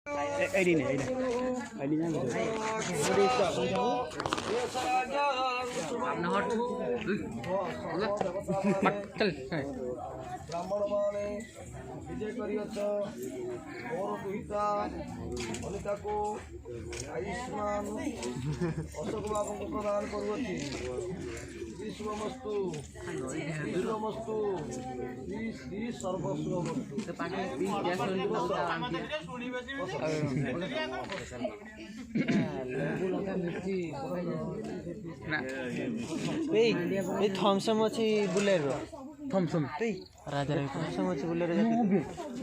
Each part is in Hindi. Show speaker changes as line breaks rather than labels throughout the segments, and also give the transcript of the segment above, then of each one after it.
आईडी नहीं आईडी ना चल
ब्राह्मण माने विजय करियछ मोर दुहिता अनिता को आयुष्मान अशोक बाबू को प्रदान करुअछि विश्वमस्तु विश्वमस्तु श्री सर्वस्वमस्तु
थम्सम अच्छी बुलेरो
थम्सम
राजा थम्सम अच्छी बुलेरो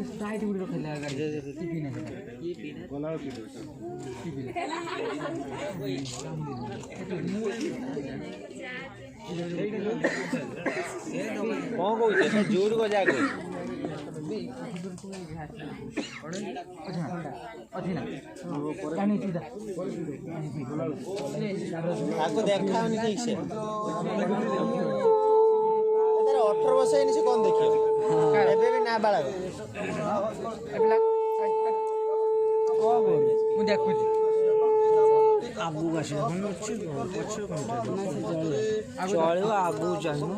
स्प्राइट गुडी खेला गाडी
कौन कौन जोर को जाके आपको देखा ठीक से 18 वर्ष से कौन देखियो एबे भी ना बाळा
मु देखुची
आगू गाछ कोन अछि पछ चले आगू जानो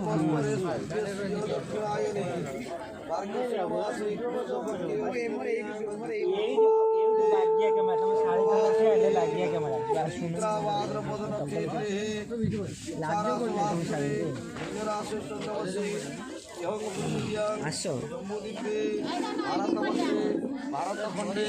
भारत खंडे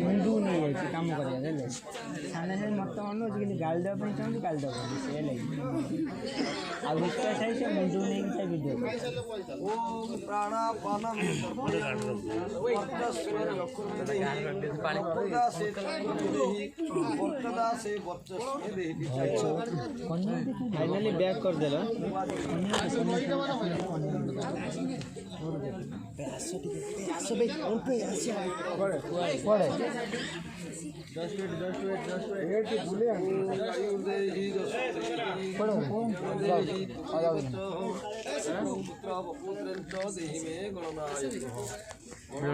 मुंडू नहीं है काम कर सामने से मत मन कि गाल देवा चाहूँ गाल देव से लगे से मुंडू नहीं वीडियो
ओम प्राणापानम
फाइनली बैक कर देला
पुत्र